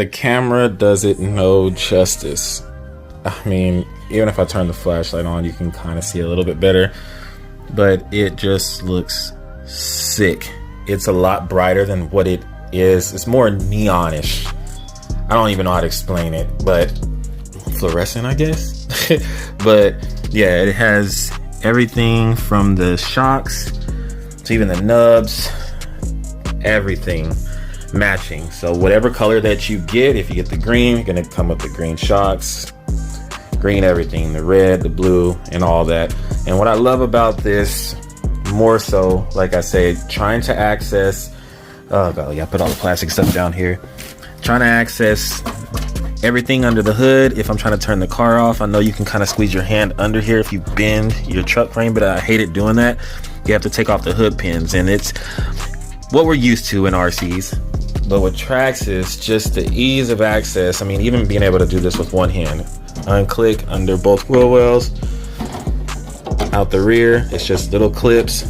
the camera does it no justice. I mean, even if I turn the flashlight on, you can kind of see a little bit better, but it just looks sick. It's a lot brighter than what it is. It's more neonish. I don't even know how to explain it, but fluorescent, I guess. But yeah, it has everything from the shocks to even the nubs, everything matching. So whatever color that you get, if you get the green, you're gonna come with the green shocks, green everything, the red, the blue, and all that. And what I love about this, more so, like I said, trying to access, oh god, yeah, I put all the plastic stuff down here, trying to access everything under the hood. If I'm trying to turn the car off, I know you can kind of squeeze your hand under here if you bend your truck frame, but I hated doing that. You have to take off the hood pins, and it's what we're used to in RCs. But with Traxxas, just the ease of access. I mean, even being able to do this with one hand, unclick under both wheel wells, out the rear, it's just little clips.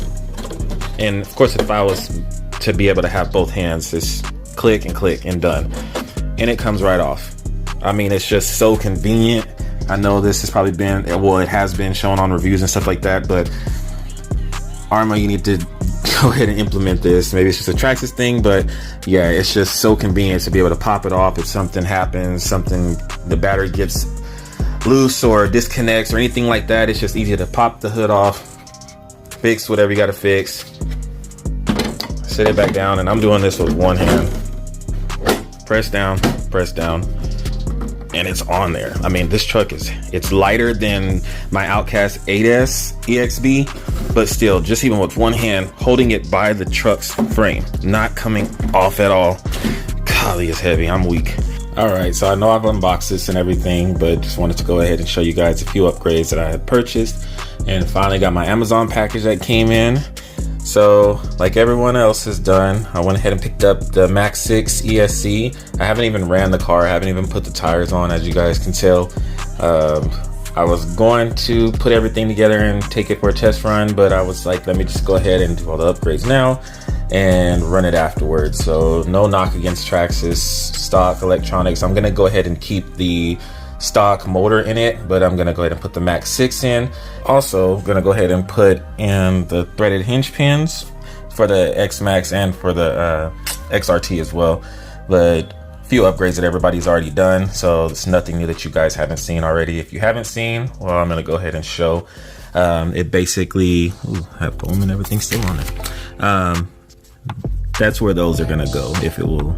And of course, if I was to be able to have both hands, it's click and done, and it comes right off. I mean, it's just so convenient. I know this has probably been, well, it has been shown on reviews and stuff like that, but Arrma, you need to go ahead and implement this. Maybe it's just a Traxxas thing, but yeah, it's just so convenient to be able to pop it off if something happens, the battery gets loose or disconnects or anything like that. It's just easy to pop the hood off, fix whatever you got to fix, set it back down. And I'm doing this with one hand. Press down, and it's on there. I mean, this truck it's lighter than my Outcast 8S EXB, but still, just even with one hand holding it by the truck's frame, not coming off at all. Golly, it's heavy. I'm weak. All right, so I know I've unboxed this and everything, but just wanted to go ahead and show you guys a few upgrades that I had purchased, and finally got my Amazon package that came in. So like everyone else has done, I went ahead and picked up the Max6 ESC. I haven't even ran the car. I haven't even put the tires on, as you guys can tell. I was going to put everything together and take it for a test run, but I was like, let me just go ahead and do all the upgrades now and run it afterwards. So no knock against Traxxas stock electronics. I'm gonna go ahead and keep the stock motor in it, but I'm gonna go ahead and put the Max6 in. Also gonna go ahead and put in the threaded hinge pins for the X-Max and for the XRT as well. But a few upgrades that everybody's already done, so it's nothing new that you guys haven't seen already. If you haven't seen, well, I'm gonna go ahead and show. It basically, I have foam and everything still on it. That's where those are gonna go, if it will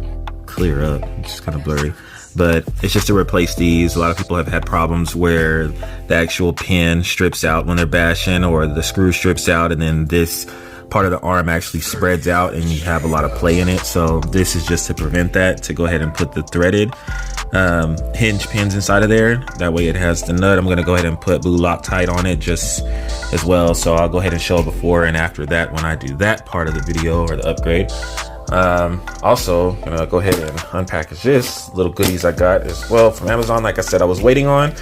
clear up. It's just kind of blurry, but it's just to replace these. A lot of people have had problems where the actual pin strips out when they're bashing, or the screw strips out, and then this part of the arm actually spreads out and you have a lot of play in it. So this is just to prevent that, to go ahead and put the threaded hinge pins inside of there. That way it has the nut. I'm going to go ahead and put blue Loctite on it just as well, so I'll go ahead and show before and after that when I do that part of the video, or the upgrade. Also gonna go ahead and unpackage this little goodies I got as well from Amazon. Like I said, I was waiting on,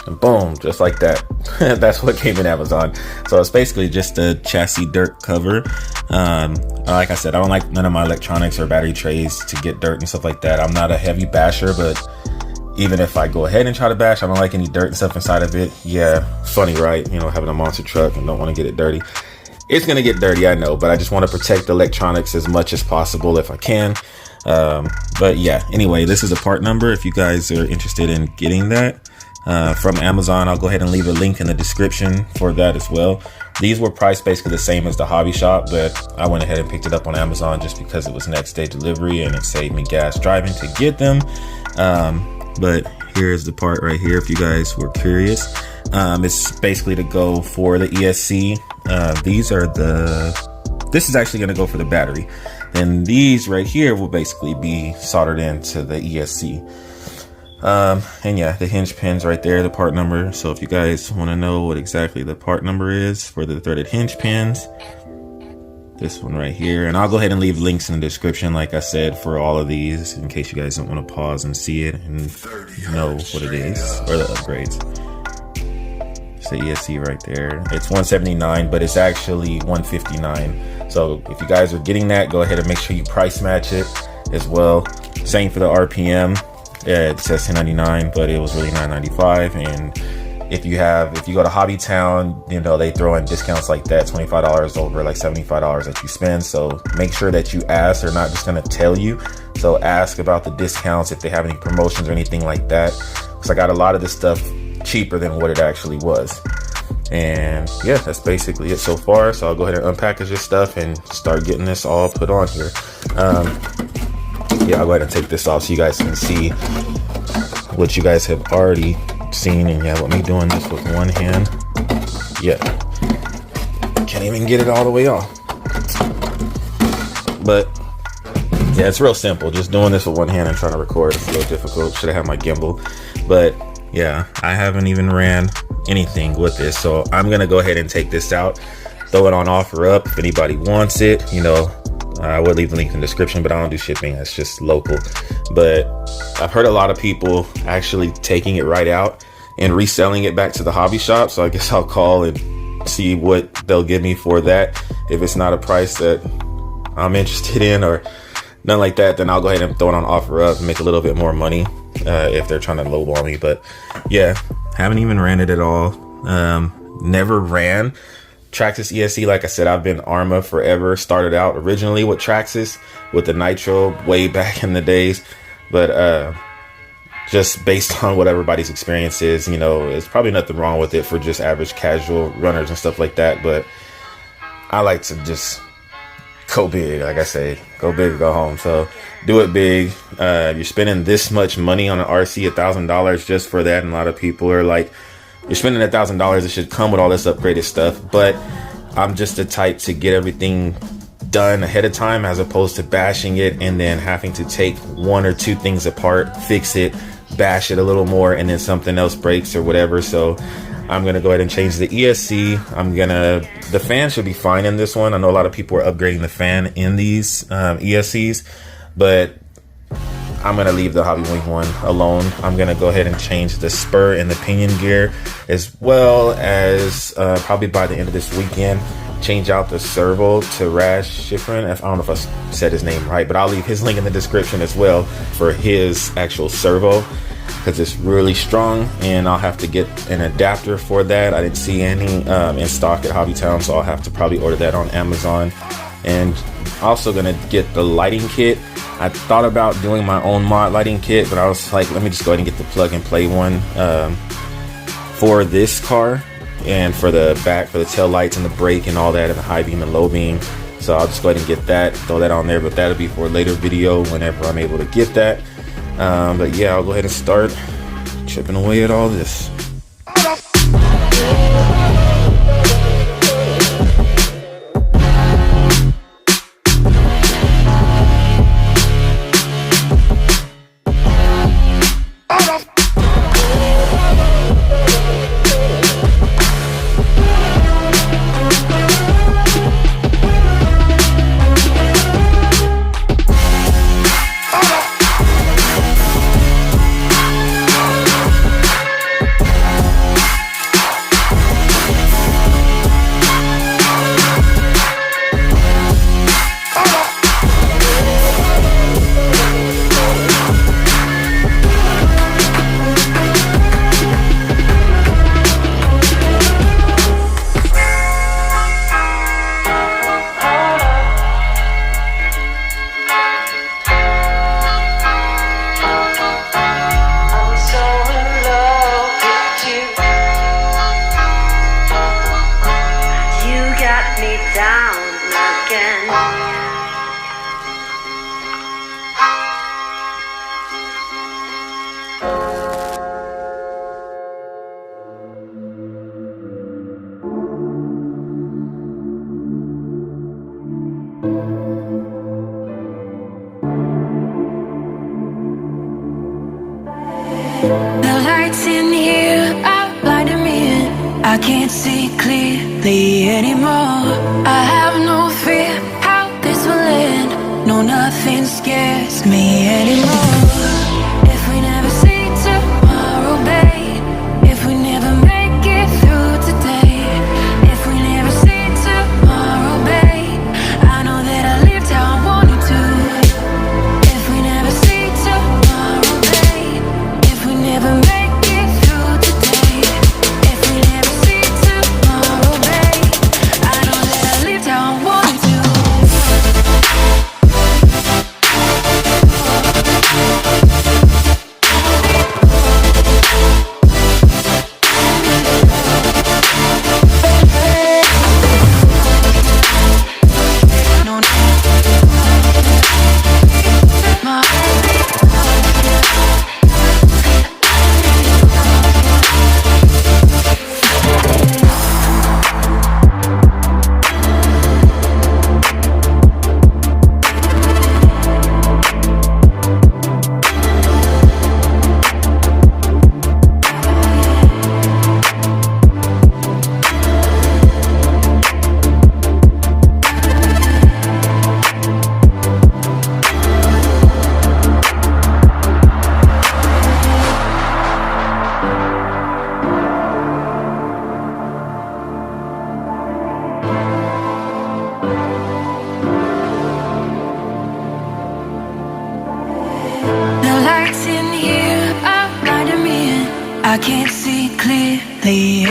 and boom, just like that. That's what came in Amazon. So it's basically just a chassis dirt cover. Like I said, I don't like none of my electronics or battery trays to get dirt and stuff like that. I'm not a heavy basher, but even if I go ahead and try to bash, I don't like any dirt and stuff inside of it. Yeah, funny, right? You know, having a monster truck and don't want to get it dirty. It's gonna get dirty, I know, but I just want to protect the electronics as much as possible if I can. But yeah, anyway, this is a part number if you guys are interested in getting that from Amazon. I'll go ahead and leave a link in the description for that as well. These were priced basically the same as the hobby shop, but I went ahead and picked it up on Amazon just because it was next day delivery and it saved me gas driving to get them. But here's the part right here if you guys were curious. It's basically to go for the ESC. This is actually going to go for the battery, and these right here will basically be soldered into the ESC. And yeah, the hinge pins right there, the part number. So if you guys want to know what exactly the part number is for the threaded hinge pins, this one right here, and I'll go ahead and leave links in the description, like I said, for all of these in case you guys don't want to pause and see it and know what it is, or the upgrades. It's the ESC right there. It's $179, but it's actually $159. So if you guys are getting that, go ahead and make sure you price match it as well. Same for the RPM. It says $10.99, but it was really $9.95. And if you go to Hobby Town, you know, they throw in discounts like that, $25 over like $75 that you spend. So make sure that you ask. They're not just going to tell you. So ask about the discounts if they have any promotions or anything like that. Because I got a lot of this stuff cheaper than what it actually was. And yeah, that's basically it so far. So I'll go ahead and unpackage this stuff and start getting this all put on here. Yeah, I'll go ahead and take this off so you guys can see what you guys have already seen. And yeah, with me doing this with one hand, yeah, can't even get it all the way off. But yeah, it's real simple. Just doing this with one hand and trying to record, it's a little difficult. Should have had my gimbal. But yeah, I haven't even ran anything with this, so I'm gonna go ahead and take this out, throw it on OfferUp. If anybody wants it, you know, I would leave the link in the description, but I don't do shipping. That's just local. But I've heard a lot of people actually taking it right out and reselling it back to the hobby shop. So I guess I'll call and see what they'll give me for that. If it's not a price that I'm interested in or nothing like that, then I'll go ahead and throw it on OfferUp and make a little bit more money if they're trying to lowball me. But yeah, haven't even ran it at all. Never ran Traxxas ESC. Like I said, I've been Arrma forever. Started out originally with Traxxas with the Nitro way back in the days, but just based on what everybody's experience is, you know, it's probably nothing wrong with it for just average casual runners and stuff like that. But I like to just go big. Like I say, go big or go home. So do it big. You're spending this much money on an RC, $1,000 just for that, and a lot of people are like, you're spending $1,000, it should come with all this upgraded stuff. But I'm just the type to get everything done ahead of time, as opposed to bashing it and then having to take one or two things apart, fix it, bash it a little more, and then something else breaks or whatever. So I'm gonna go ahead and change the ESC. The fan should be fine in this one. I know a lot of people are upgrading the fan in these ESCs, but I'm gonna leave the Hobbywing one alone. I'm gonna go ahead and change the spur and the pinion gear, as well as probably by the end of this weekend, change out the servo to Shrinktube. I don't know if I said his name right, but I'll leave his link in the description as well for his actual servo, because it's really strong, and I'll have to get an adapter for that. I didn't see any in stock at Hobby Town, so I'll have to probably order that on Amazon. And also gonna get the lighting kit. I thought about doing my own mod lighting kit, but I was like, let me just go ahead and get the plug and play one for this car, and for the back, for the tail lights and the brake and all that, and the high beam and low beam. So I'll just go ahead and get that, throw that on there, but that'll be for a later video whenever I'm able to get that. But yeah, I'll go ahead and start chipping away at all this. The lights in here are blinding me. I can't see clearly anymore. I have no fear how this will end. No, nothing scares me anymore. If we never see tomorrow, babe, if we never make it through today, if we never see tomorrow, babe, I know that I lived how I wanted to. If we never see clearly